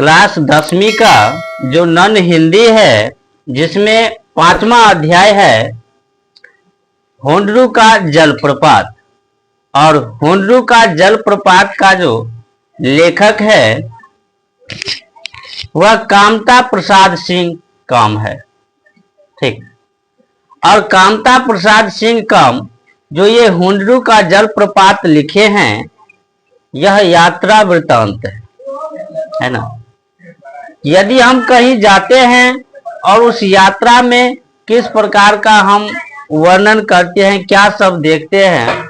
Class 10वीं का जो नन हिंदी है, जिसमें 5वां अध्याय है होंडरू का जलप्रपात। और होंडरू का जलप्रपात का जो लेखक है वह कामता प्रसाद सिंह काम है। ठीक। और कामता प्रसाद सिंह काम जो ये होंडरू का जलप्रपात लिखे हैं, यह यात्रा वृतांत है ना। यदि हम कहीं जाते हैं और उस यात्रा में किस प्रकार का हम वर्णन करते हैं, क्या सब देखते हैं,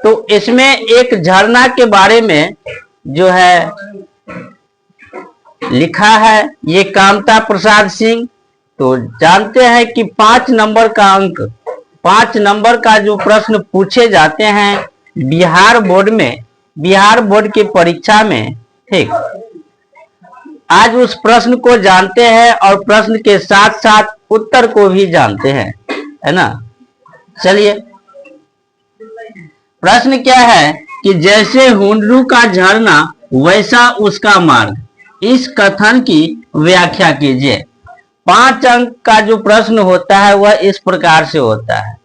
तो इसमें एक झरना के बारे में जो है लिखा है ये कामता प्रसाद सिंह। तो जानते हैं कि 5 नंबर का अंक, 5 नंबर का जो प्रश्न पूछे जाते हैं बिहार बोर्ड में, बिहार बोर्ड की परीक्षा में। ठीक। आज उस प्रश्न को जानते हैं और प्रश्न के साथ साथ उत्तर को भी जानते हैं, है ना। चलिए, प्रश्न क्या है कि जैसे होंडरू का झरना वैसा उसका मार्ग, इस कथन की व्याख्या कीजिए। 5 अंक का जो प्रश्न होता है वह इस प्रकार से होता है,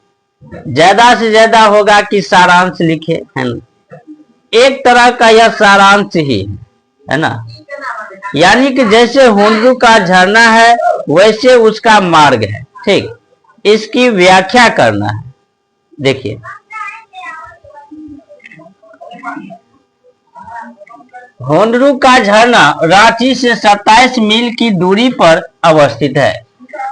ज्यादा से ज्यादा होगा कि सारांश लिखे, है ना। एक तरह का यह सारांश ही है ना। यानी कि जैसे होंडरू का झरना है वैसे उसका मार्ग है। ठीक। इसकी व्याख्या करना है। देखिए, होंडरू का झरना रांची से 27 मील की दूरी पर अवस्थित है।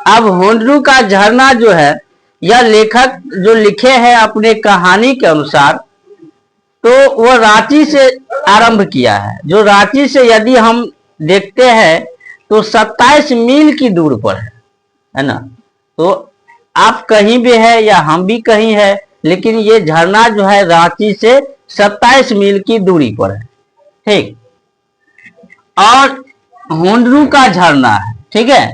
अब होंडरू का झरना जो है, यह लेखक जो लिखे हैं अपने कहानी के अनुसार, तो वह रांची से आरंभ किया है। जो रांची से यदि हम देखते हैं तो 27 मील की दूर पर है ना। तो आप कहीं भी है या हम भी कहीं है, लेकिन ये झरना जो है रांची से 27 मील की दूरी पर है। ठीक। और होंडरू का झरना है, ठीक है,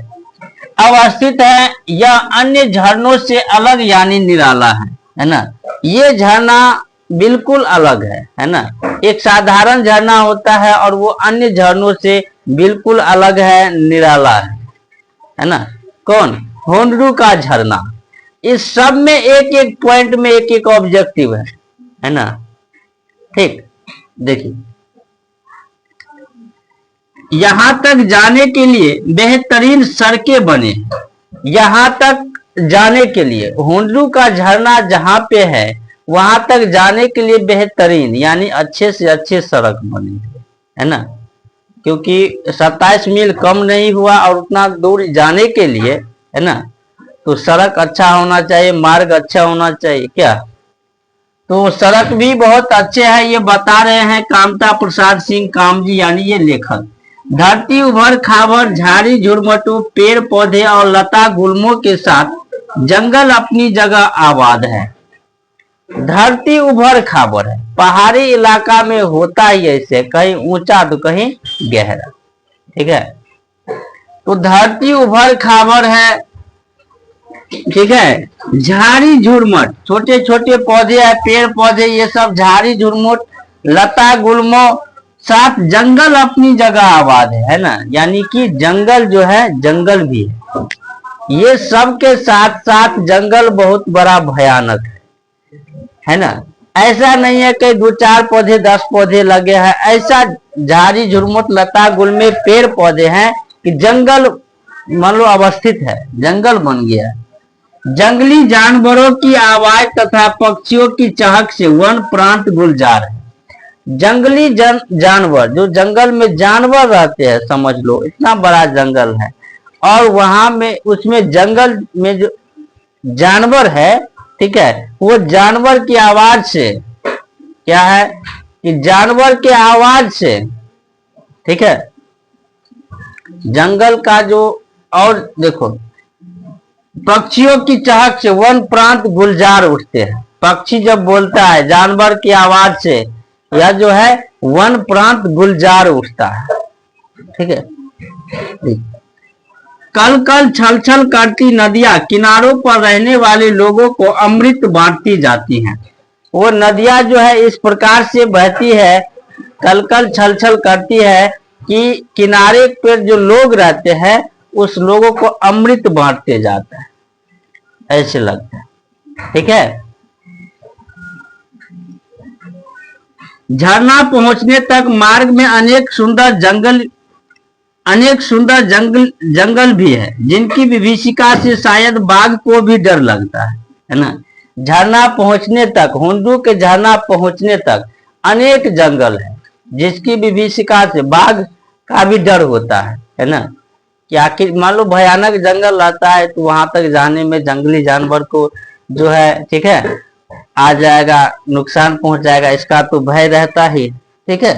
अवस्थित है, यह अन्य झरनों से अलग यानी निराला है ना। ये झरना बिल्कुल अलग है ना। एक साधारण झरना होता है और वो अन्य झरनों से बिल्कुल अलग है, निराला है ना। कौन? होंडरू का झरना। इस सब में एक एक पॉइंट में एक एक ऑब्जेक्टिव है ना। ठीक। देखिए, यहां तक जाने के लिए बेहतरीन सड़कें बने। यहां तक जाने के लिए होंडरू का झरना जहां पे है वहां तक जाने के लिए बेहतरीन यानी अच्छे से अच्छे सड़क बने, है ना। क्योंकि 27 मील कम नहीं हुआ और उतना दूर जाने के लिए, है ना, तो सड़क अच्छा होना चाहिए, मार्ग अच्छा होना चाहिए। क्या? तो सड़क भी बहुत अच्छे हैं, ये बता रहे हैं कामता प्रसाद सिंह काम जी, यानी ये लेखक। धरती उभर खाबर, झाड़ी झुरमटू, पेड़ पौधे और लता गुल्मों के साथ जंगल अपनी जगह आबाद है। धरती उभर खाबर है, पहाड़ी इलाका में होता ही ऐसे, कहीं ऊंचा तो कहीं गहरा। ठीक है। तो धरती उभर खाबर है, ठीक है। झाड़ी झुरमट, छोटे छोटे पौधे है, पेड़ पौधे, ये सब झाड़ी झुरमुट, लता गुल्मों, साथ जंगल अपनी जगह आबाद है ना। यानी कि जंगल जो है, जंगल भी है। ये सब के साथ साथ जंगल बहुत बड़ा भयानक है ना। ऐसा नहीं है कि 2-4 पौधे 10 पौधे लगे हैं, ऐसा झाड़ी झुरमुट लता गुल्मे पेड़ पौधे हैं कि जंगल मान लो अवस्थित है, जंगल बन गया। जंगली जानवरों की आवाज तथा पक्षियों की चहक से वन प्रांत गुलजार है। जंगली जानवर, जो जंगल में जानवर रहते हैं, समझ लो इतना बड़ा जंगल है, और वहां में उसमें जंगल में जो जानवर है, ठीक है, वो जानवर की आवाज से, क्या है कि जानवर के आवाज से, ठीक है, जंगल का जो, और देखो पक्षियों की चहक से वन प्रांत गुलजार उठते हैं। पक्षी जब बोलता है जानवर की आवाज से, यह जो है वन प्रांत गुलजार उठता है। ठीक है। कल कल छल छल करती नदियां किनारों पर रहने वाले लोगों को अमृत बांटती जाती हैं। वो नदियां जो है इस प्रकार से बहती है, कल कल छल छल करती है कि किनारे पर जो लोग रहते हैं उस लोगों को अमृत बांटते जाता है, ऐसे लगता है। ठीक है। झरना पहुंचने तक मार्ग में अनेक सुंदर जंगल भी है, जिनकी विभीषिका से शायद बाघ को भी डर लगता है ना। झरना पहुंचने तक, हुंडरू के झरना पहुंचने तक अनेक जंगल है, जिसकी विभीषिका से बाघ का भी डर होता है ना। कि आखिर मान लो भयानक जंगल रहता है तो वहां तक जाने में जंगली जानवर को जो है, ठीक है, आ जाएगा, नुकसान पहुंच जाएगा, इसका तो भय रहता ही। ठीक है।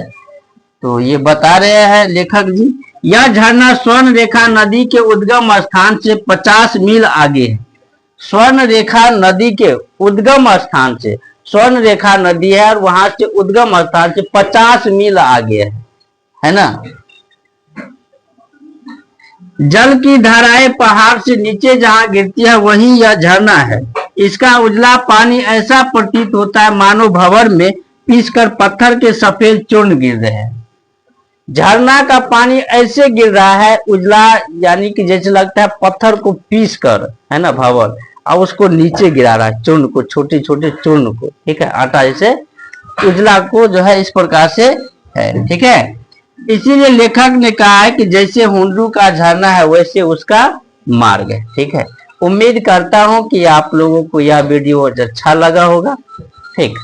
तो ये बता रहे हैं लेखक जी, यह झरना स्वर्ण रेखा नदी के उद्गम स्थान से 50 मील आगे है। स्वर्ण रेखा नदी के उद्गम स्थान से, स्वर्ण रेखा नदी है और वहां से उद्गम स्थान से 50 मील आगे है ना। जल की धाराएं पहाड़ से नीचे जहां गिरती है वहीं यह झरना है। इसका उजला पानी ऐसा प्रतीत होता है मानो भंवर में पीसकर पत्थर के सफेद चूर्ण गिर रहे हैं। झरना का पानी ऐसे गिर रहा है उजला, यानी कि जैसे लगता है पत्थर को पीस कर, है ना, भंवर, और उसको नीचे गिरा रहा है, चूर्ण को, छोटे छोटे चूर्ण को। ठीक है। आटा जैसे उजला को जो है इस प्रकार से है। ठीक है। इसीलिए लेखक ने कहा है कि जैसे हुंडरू का झरना है वैसे उसका मार्ग है। ठीक है। उम्मीद करता हूं कि आप लोगों को यह वीडियो अच्छा लगा होगा। ठीक।